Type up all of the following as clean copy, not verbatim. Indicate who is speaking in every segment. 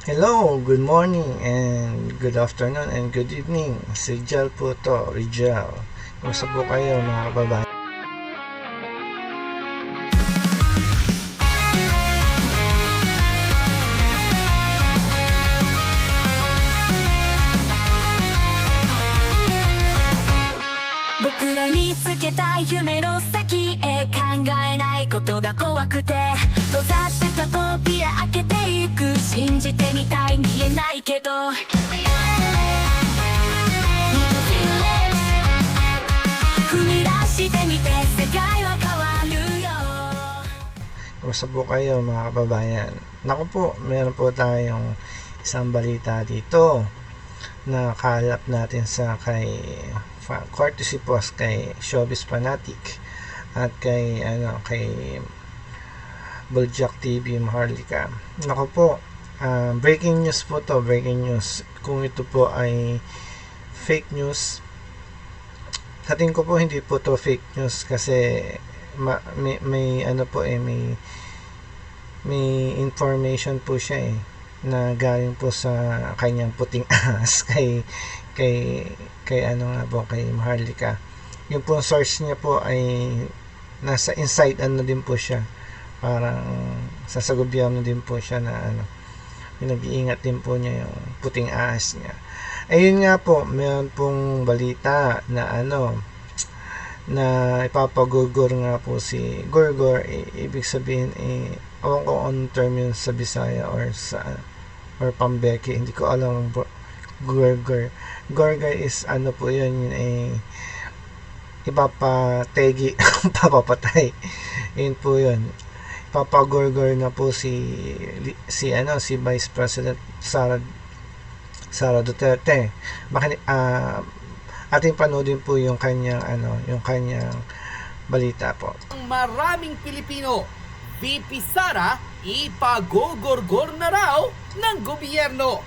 Speaker 1: Hello, good morning and good afternoon and good evening. Si Jal po to, Rijal. Kumusta po kayo mga kababayan? Kumusta po kayo mga kababayan? Naku po, meron po tayong isang balita dito na kalap natin sa courtesy post kay Showbiz Fanatic at kay Buljak TV Maharlika. Naku po, breaking news po to, breaking news. Kung ito po ay fake news, sa tingin ko po hindi po to fake news kasi may information po siya na galing po sa kanyang puting ahas kay Maharlika. Yung po source niya po ay nasa inside din po siya, parang sa gobyerno din po siya na pinag-iingat din po niya yung puting ahas niya. Ayun nga po, meron pong balita na na ipapagugor nga po si Gorgor. Ibig sabihin awan ko on term yun sa Bisaya or Pambeke, hindi ko alam. Gorgor is po yun ipapategi papapatay, yun po yun. Ipapagorgor na po si Vice President Sara Duterte. Ating panoodin po yung kanyang balita po.
Speaker 2: Maraming Pilipino, VP Sara ipagugorgor na raw ng gobyerno.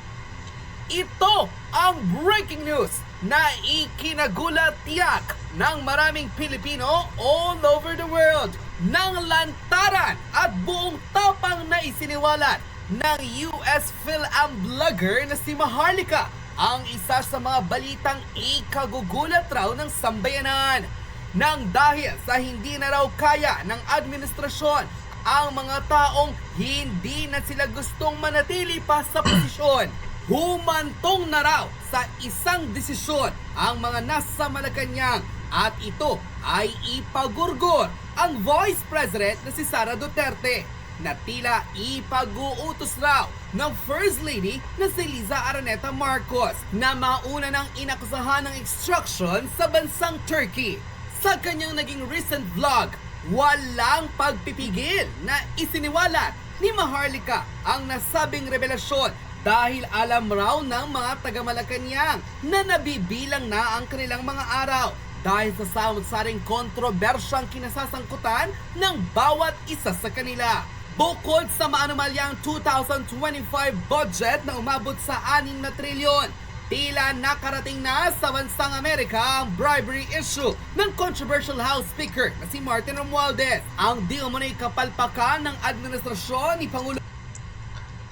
Speaker 2: Ito ang breaking news na ikinagulat tiyak ng maraming Pilipino all over the world, ng lantaran at buong tapang na isiniwalat ng US Phil-Am vlogger na si Maharlika, ang isa sa mga balitang ikagugulat raw ng sambayanan, nang dahil sa hindi na raw kaya ng administrasyon ang mga taong hindi na sila gustong manatili pa sa posisyon. Humantong na raw sa isang desisyon ang mga nasa Malacanang at ito ay ipagurgor ang Vice President na si Sara Duterte, na tila ipag-uutos raw ng First Lady na si Liza Araneta Marcos na mauna ng inakusahan ng extraction sa bansang Turkey. Sa kanyang naging recent vlog, walang pagpipigil na isiniwalat ni Maharlika ang nasabing revelasyon dahil alam raw ng mga taga-Malacanang na nabibilang na ang kanilang mga araw dahil sa samot-saring kontrobersyang kinasasangkutan ng bawat isa sa kanila. Bukod sa maanumalyang 2025 budget na umabot sa 6 na trilyon, tila nakarating na sa bansang Amerika ang bribery issue ng controversial House Speaker na si Martin Romualdez, ang di umunay kapalpakan ng administrasyon ni Pangulo.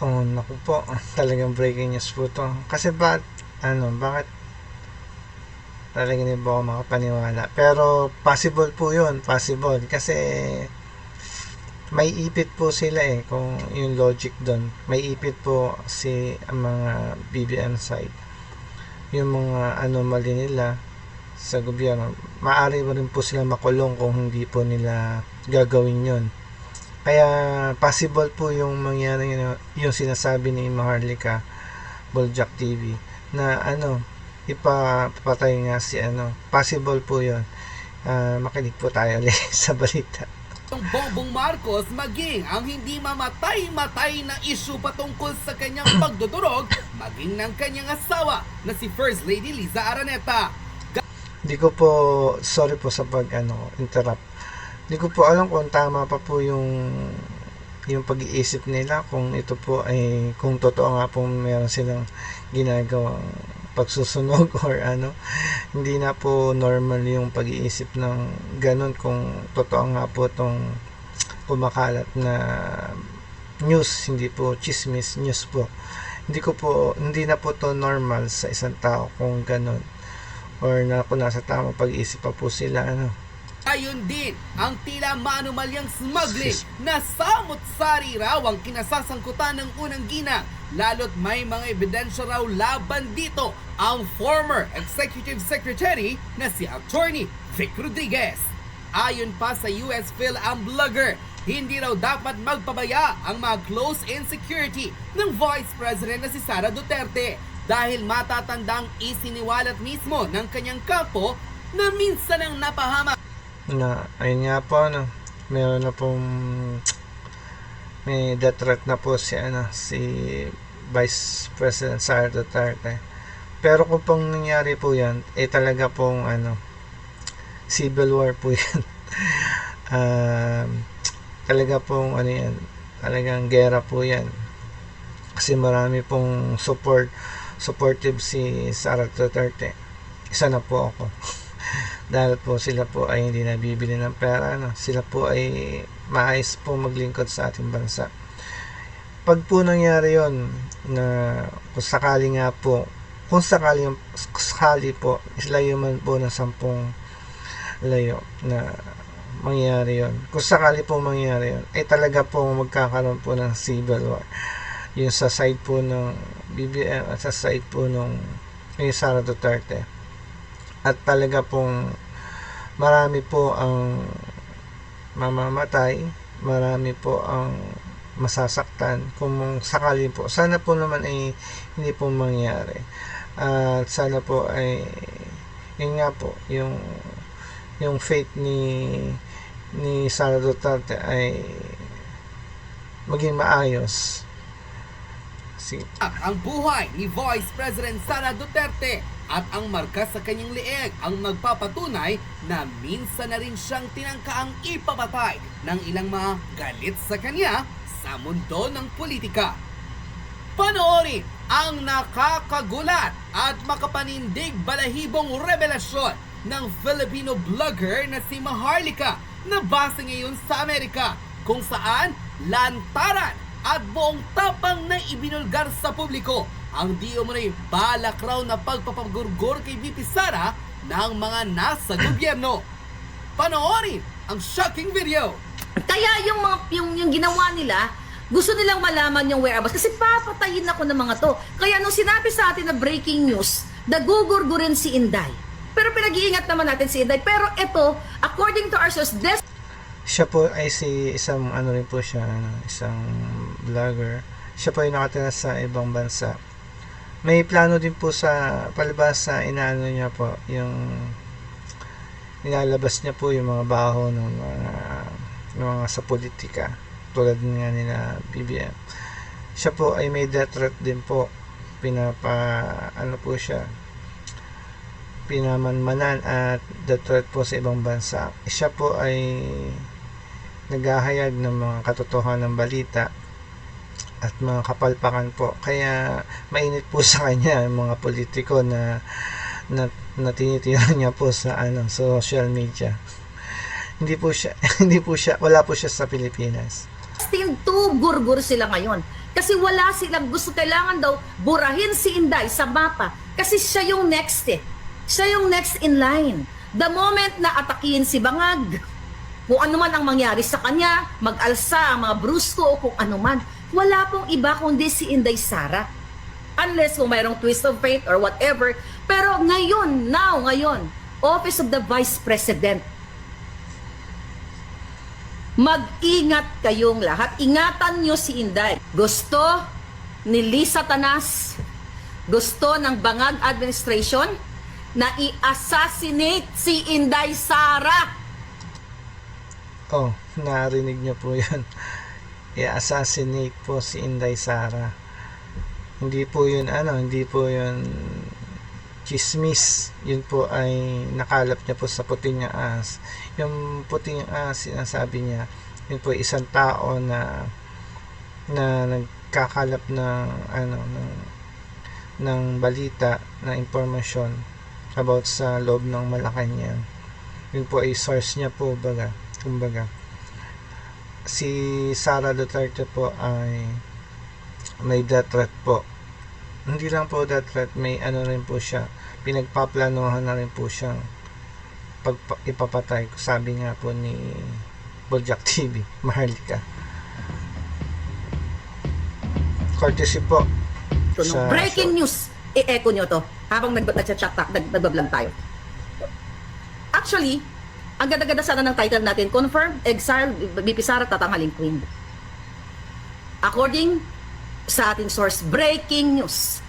Speaker 1: Oh, naku po, talagang breaking news po to. Kasi bakit talagang hindi po ako makapaniwala. Pero possible po yun, possible. Kasi may ipit po sila kung yung logic doon. May ipit po ang mga BBM side. Yung mga anomaly nila sa gobyerno. Maaari rin po sila makulong kung hindi po nila gagawin yon. Kaya possible po yung mangyari yung sinasabi ni Maharlika, Buljak TV, na ipapatay nga si possible po yon. Makinig po tayo ulit sa balita.
Speaker 2: Bongbong Marcos maging ang hindi mamatay-matay na issue patungkol sa kanyang pagdudurog, maging ng kanyang asawa na si First Lady Liza Araneta.
Speaker 1: Hindi ko po, sorry po sa interrupt. Hindi ko po alam kung tama pa po yung pag-iisip nila, kung ito po ay, kung totoo nga po meron silang ginagawang pagsusunog or hindi na po normal yung pag-iisip ng ganun, kung totoo nga po tong kumakalat na news, hindi po chismis, news po. hindi na po to normal sa isang tao kung ganun, or na kung nasa tamang pag-iisip pa po sila, ano.
Speaker 2: Ayon din ang tila maanumalyang smuggling na samot-sari raw ang kinasasangkutan ng unang ginang, lalo't may mga ebidensya raw laban dito ang former Executive Secretary na si Attorney Vic Rodriguez. Ayon pa sa US Phil ang blogger, hindi raw dapat magpabaya ang mga close-in security ng Vice President na si Sara Duterte dahil matatandang isiniwalat mismo ng kanyang kapo na minsan ang napahamak
Speaker 1: Na ayun nga po, ano, meron na pong may death threat na po si Vice President Sara Duterte. Pero kung pong nangyari po yan, talaga pong civil war po yan. Talaga pong yan, talagang gera po yan. Kasi marami pong supportive si Sara Duterte. Isa na po ako. Dahil po sila po ay hindi nabibili ng pera, sila po ay maayos po maglingkod sa ating bansa. Pag po nangyari yon, na kung sakali po layo man po ng 10 layo na mangyari yon, kung sakali po mangyari yon, ay talaga po magkakaroon po ng civil war, yung sa side po ng BBM at sa side po ng Sara Duterte. At talaga pong marami po ang mamamatay, marami po ang masasaktan kung sakali po. Sana po naman ay hindi po mangyari. At sana po ay yun nga po, yung fate ni Sara Duterte ay maging maayos.
Speaker 2: Ang buhay ni Vice President Sara Duterte at ang marka sa kanyang leeg ang magpapatunay na minsan na rin siyang tinangkaang ipapatay ng ilang mga galit sa kanya sa mundo ng politika. Panoorin ang nakakagulat at makapanindig balahibong revelasyon ng Filipino blogger na si Maharlika na base ngayon sa Amerika, kung saan lantaran at buong tapang na ibinulgar sa publiko ang di umano'y balak raw na pagpapagurgor kay VP Sara ng mga nasa gobyerno. Panoorin ang shocking video.
Speaker 3: Kaya yung ginawa nila, gusto nilang malaman yung whereabouts kasi papatayin ako ng mga to. Kaya nung sinabi sa atin na breaking news, nagugurgurin si Inday. Pero pinag-iingat naman natin si Inday. Pero ito, according to our source,
Speaker 1: siya po ay isang rin po siya, isang vlogger. Siya po ay nakatira sa ibang bansa. May plano din po sa palabas sa niya po, yung nilalabas niya po yung mga baho ng mga sa politika, tulad nga nila BBM. Siya po ay may death threat din po, po siya, pinamanmanan at death threat po sa ibang bansa. Siya po ay naghahayag ng mga katotohanan ng balita at mga kapalpakan po. Kaya mainit po sa kanya ang mga politiko na tinitira niya po sa social media. Wala po siya sa Pilipinas.
Speaker 3: Gurgur sila ngayon. Kasi wala silang gusto, kailangan daw burahin si Inday sa mapa. Kasi siya yung next Siya yung next in line. The moment na atakihin si Bangag, kung ano man ang mangyari sa kanya, mag-alsa ang mga brusko o kung ano man, wala pong iba kundi si Inday Sara. Unless kung mayroong twist of fate or whatever. Pero ngayon, Office of the Vice President, mag-ingat kayong lahat. Ingatan nyo si Inday. Gusto ni Lisa Tanas, gusto ng Bangag Administration na i-assassinate si Inday Sara.
Speaker 1: Oh, narinig niyo po yan. I-assassinate po si Inday Sara. Hindi po yun chismis. Yun po ay nakalap niya po sa puting ahas. Yung puting ahas, sinasabi niya, yun po isang tao na nagkakalap ng balita, na impormasyon about sa loob ng Malacanang. Yun po ay source niya po, kumbaga. Si Sara Duterte po ay may death threat po Hindi lang po death threat, may ano rin po siya, pinagpaplanuhan na rin po siyang ipapatay. Sabi nga po ni Bojack TV, Maharlika. Courtesy po sa
Speaker 3: Breaking news. I-echo nyo to habang nagbablog tayo. Actually, ang ganda-ganda sana ng title natin, Confirmed Exile VP Sara Tatanghaling Queen. According sa ating source, breaking news.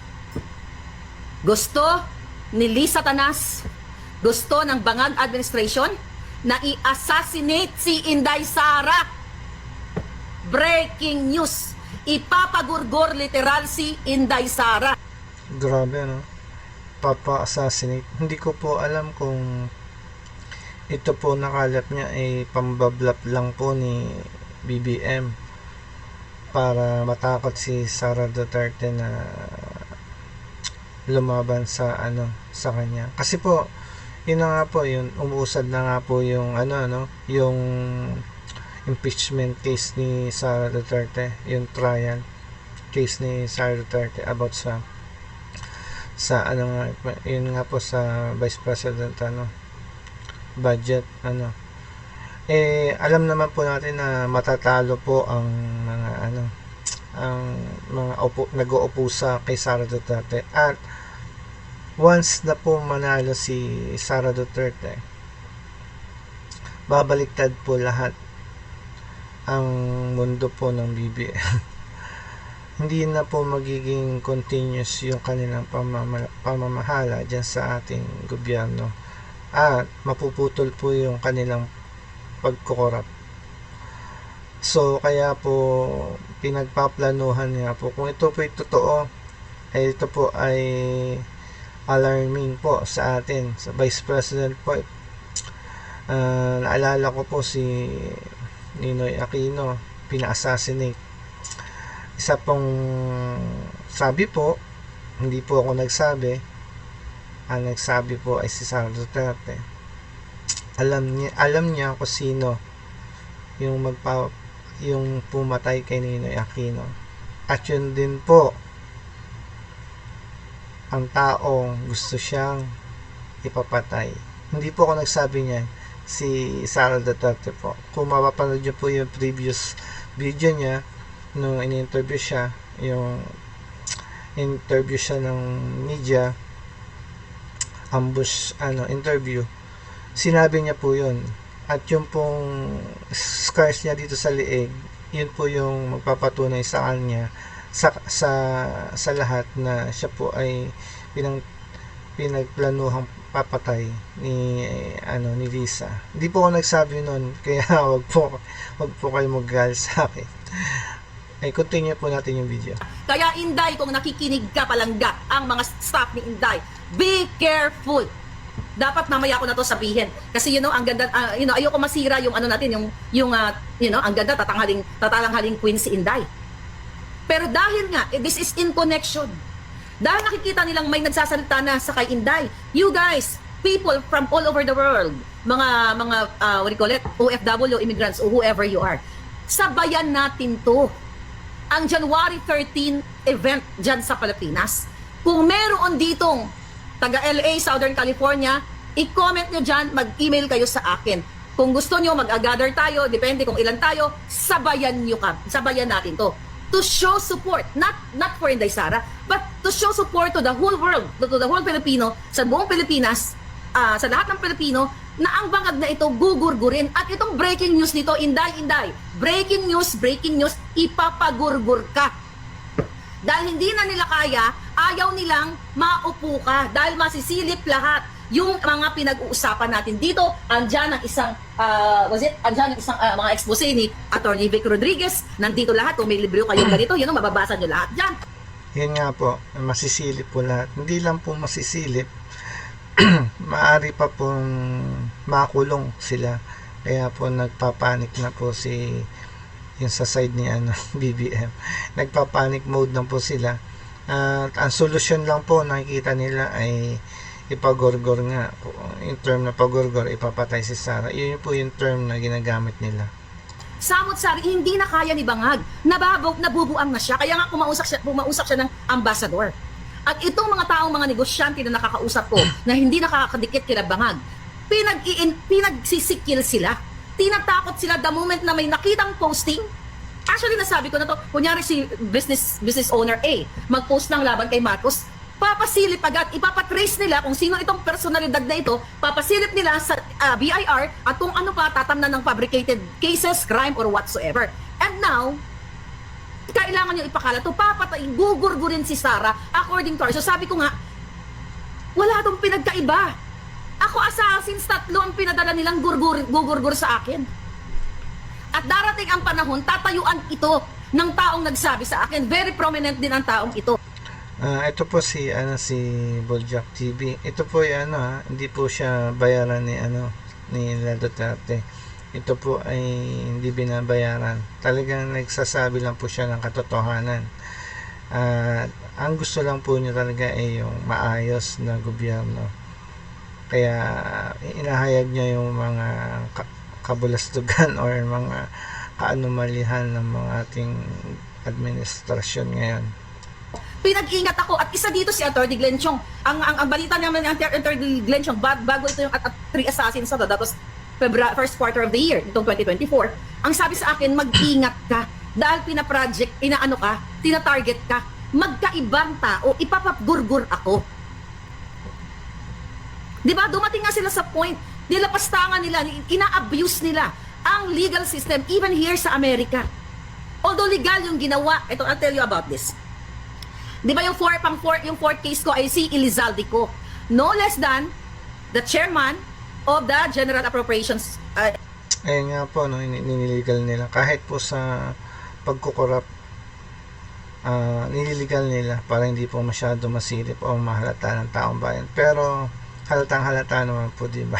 Speaker 3: Gusto ni Lisa Tanas, gusto ng Bangag Administration na i-assassinate si Inday Sara. Breaking news. Ipapagurgor literal si Inday Sara.
Speaker 1: Grabe, no? Papa-assassinate. Hindi ko po alam kung ito po nakalap niya ay pambablap lang po ni BBM para matakot si Sara Duterte na lumaban sa sa kanya. Kasi po, yun na nga po, yun, umuusad na nga po yung yung impeachment case ni Sara Duterte, yung trial case ni Sara Duterte about sa yun nga po sa Vice President budget alam naman po natin na matatalo po ang mga nag-uupo kay Sara Duterte, at once na po manalo si Sara Duterte, babaliktad po lahat ang mundo po ng BBM. Hindi na po magiging continuous yung kanilang pamamahala dyan sa ating gobyerno, at mapuputol po yung kanilang pagkukorap. So kaya po pinagpaplanuhan nga po, kung ito po ay totoo, ay ito po ay alarming po sa atin, sa Vice President po. Naalala ko po si Ninoy Aquino, pina-assassinate. Isa pong sabi po, hindi po ako nagsabi, ang nagsabi po ay si Sara Duterte. Alam niya kung sino yung pumatay kay Ninoy Aquino, at yun din po ang taong gusto siyang ipapatay. Hindi po ako nagsabi niyan, si Sara Duterte po. Kung mapapanood niyo po yung previous video niya nung in-interview siya, yung interview siya ng media, ambush interview, sinabi niya po yun. At yung pong scars niya dito sa liig, yun po yung magpapatunay sa kanya sa lahat na siya po ay pinagplanuhang papatay ni Lisa. Hindi po ako nagsabi nun, kaya wag po kayo mag-galit sa akin. Ay, continue po natin yung video.
Speaker 3: Kaya Inday, kung nakikinig ka palangga, ang mga staff ni Inday, be careful. Dapat mamaya ko na to sabihin. Kasi ang ganda, ayoko masira yung natin, ang ganda, tatalanghaling queen si Inday. Pero dahil nga, this is in connection. Dahil nakikita nilang may nagsasalita na sa kay Inday, you guys, people from all over the world, mga what do you call it, OFW, immigrants, or whoever you are, sabayan natin to. Ang January 13 event dyan sa Pilipinas. Kung meron ditong taga LA, Southern California, i-comment nyo dyan, mag-email kayo sa akin. Kung gusto nyo, mag-gather tayo, depende kung ilan tayo, sabayan natin to. To show support, not for Inday Sara, but to show support to the whole world, to the whole Filipino, sa buong Pilipinas, sa lahat ng Pilipino, na ang bangag na ito gugurgurin. At itong breaking news nito, Inday, breaking news, ipapagurgur ka. Dahil hindi na nila kaya, ayaw nilang maupo ka, dahil masisilip lahat yung mga pinag-uusapan natin dito. Andyan ang isang mga expose ni Attorney Vic Rodriguez. Nandito lahat, kung may libro kayong ganito, mababasa nyo lahat dyan.
Speaker 1: Yan nga po, masisilip po lahat. Hindi lang po masisilip, maaari pa pong makulong sila. Kaya po nagpapanik na po yung sa side ni BBM. Nagpapanik mode na po sila. At ang solusyon lang po nakikita nila ay ipagorgor nga. Yung term na pagorgor, ipapatay si Sara. Yun po yung term na ginagamit nila.
Speaker 3: Samot-sari, hindi na kaya ni Bangag. Nabubuang na siya. Kaya nga pumausap siya ng ambassador. At itong mga taong mga negosyante na nakakausap ko na hindi nakakadikit kila Bangag, pinagsisikil sila. Tinatakot sila the moment na may nakitang posting. Actually, nasabi ko na to, kunyari si business owner A, mag-post ng laban kay Marcos, papasilip agad, ipapatrace nila kung sino itong personalidad na ito, papasilip nila sa BIR at kung ano pa tatamnan ng fabricated cases, crime, or whatsoever. And now, kailangan nyo ipakala to, papatayin, gugurgurin si Sara according to her. So sabi ko nga, wala tong pinagkaiba. Ako assassins, 3 ang pinadala nilang gugurgur sa akin. At darating ang panahon, tatayuan ito ng taong nagsabi sa akin. Very prominent din ang taong ito.
Speaker 1: Ito po si Boljak TV. Ito po ay hindi po siya bayaran ni Duterte. Ito po ay hindi binabayaran. Talagang nagsasabi lang po siya ng katotohanan. Ang gusto lang po niya talaga ay yung maayos na gobyerno. Kaya inahayag niya yung mga kabulastugan or mga kaanomalihan ng mga ating administrasyon ngayon.
Speaker 3: Pinag-ingat ako at isa dito si Atty. Glenn Chong. Ang balita naman ng Atty. Glenn Chong, bago ito yung 3 assassins na that was first quarter of the year, itong 2024. Ang sabi sa akin, mag-ingat ka dahil pina-project, tina-target ka, magkaibang tao, ipapagurgur ako. Diba? Dumating nga sila sa point, nilapastangan nila, ina-abuse nila ang legal system even here sa Amerika. Although legal yung ginawa, ito, I'll tell you about this. Di ba yung fourth case ko ay si Elizalde ko. No less than the chairman of the General Appropriations.
Speaker 1: Ayun nga po, nililigal nila. Kahit po sa pagkukorap, nililigal nila para hindi po masyado masilip o mahalata ng taong bayan. Pero halatang-halata naman po, di ba?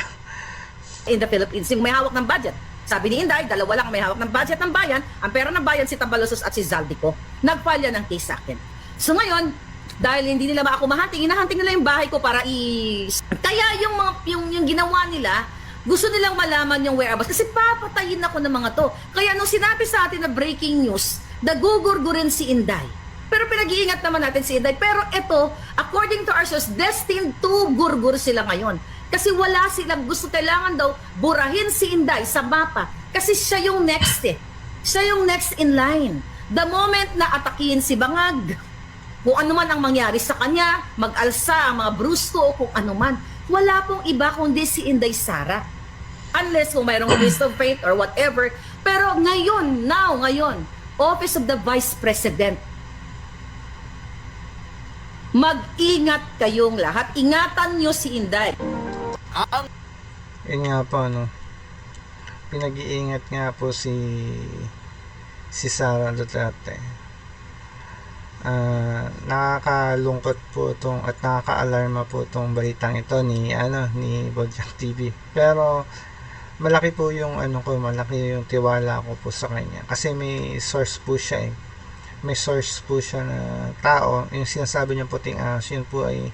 Speaker 3: In the Philippines, yung may hawak ng budget. Sabi ni Inday, 2 lang may hawak ng budget ng bayan. Ang pera ng bayan, si Tambalosos at si Zaldico. Nagfile yan ng case sa akin. So ngayon, dahil hindi nila ako mahanting, inahanting nila yung bahay ko para Kaya yung ginawa nila, gusto nilang malaman yung whereabouts. Kasi papatayin ako ng mga to. Kaya nung sinabi sa atin na breaking news, nagugurgurin si Inday. Pero pinag-iingat naman natin si Inday. Pero ito, according to our source, destined to gurgur sila ngayon. Kasi wala silang gusto, kailangan daw burahin si Inday sa mapa. Kasi siya yung next Siya yung next in line. The moment na atakihin si Bangag, kung ano man ang mangyari sa kanya, mag-alsa ang mga brusto o kung ano man, wala pong iba kundi si Inday Sara. Unless kung mayroong twist of fate or whatever. Pero ngayon, Office of the Vice President, mag-ingat kayong lahat. Ingatan nyo si Inday.
Speaker 1: Yun nga po, pinag-iingat nga po si Sara Duterte. Nakakalungkot po at nakaka-alarma po itong balitang ito ni Boljak TV. Pero malaki po yung malaki yung tiwala ko po sa kanya. Kasi may source po siya May source po siya na tao. Yung sinasabi niya puting yun po ay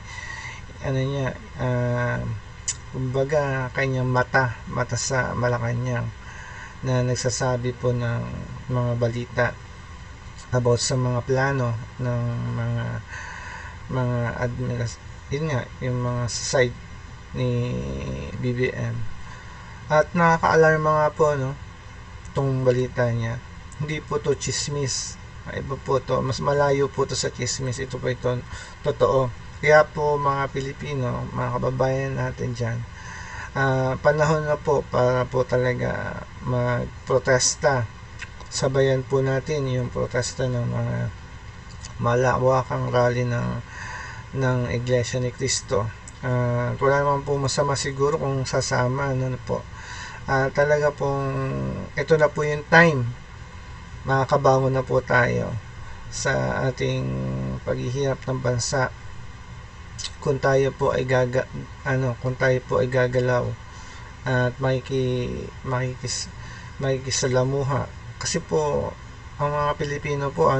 Speaker 1: kumbaga kanyang mata sa Malacanang na nagsasabi po ng mga balita about sa mga plano ng mga yung mga side ni BBM. At nakaka-alarma nga po itong balita niya. Hindi po to chismis. Iba po to, mas malayo po to sa chismis. Ito po totoo. Kaya po mga Pilipino, mga kababayan natin dyan, panahon na po para po talaga magprotesta. Sabayan po natin yung protesta ng mga malawakang rally ng Iglesia ni Cristo. Wala naman po masama siguro kung sasama po. Talaga pong ito na po yung time. Makakabangon na po tayo sa ating paghihirap ng bansa. Kung tayo po ay gagalaw at makikisalamuha. Kasi po ang mga Pilipino po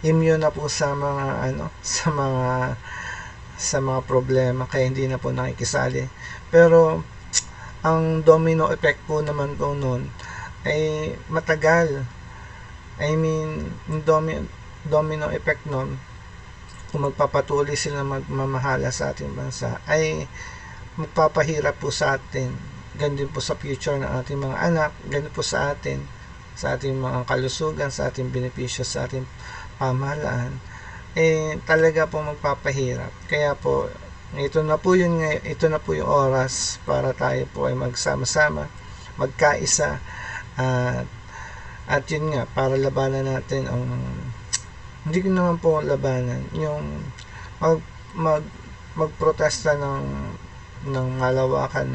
Speaker 1: immune na po sa mga sa mga problema, kaya hindi na po nakikisali. Pero ang domino effect po naman po noon ay matagal. I mean, yung domino effect noon kung magpapatuloy sila magmamahala sa ating bansa, ay magpapahirap po sa atin, ganun din po sa future ng ating mga anak, ganun po sa atin, sa ating mga kalusugan, sa ating benepisyo, sa ating pamahalaan, talaga po magpapahirap. Kaya po, ito na po yung oras para tayo po ay magsama-sama, magkaisa, at yun nga, para labanan natin ang hindi ko naman po labanan, yung magprotesta ng malawakan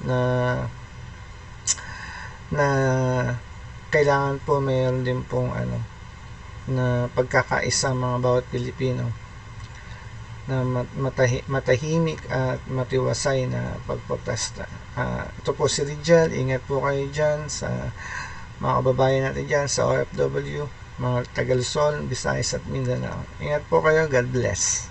Speaker 1: na kailangan po mayroon din pong na pagkakaisa mga bawat Pilipino, na matahimik at matiwasay na pagprotesta. Ito po si Rijal, ingat po kayo dyan sa mga kababayan natin dyan sa OFW, mga taga Luzon, Visayas at Mindanao. Ingat po kayo, God bless.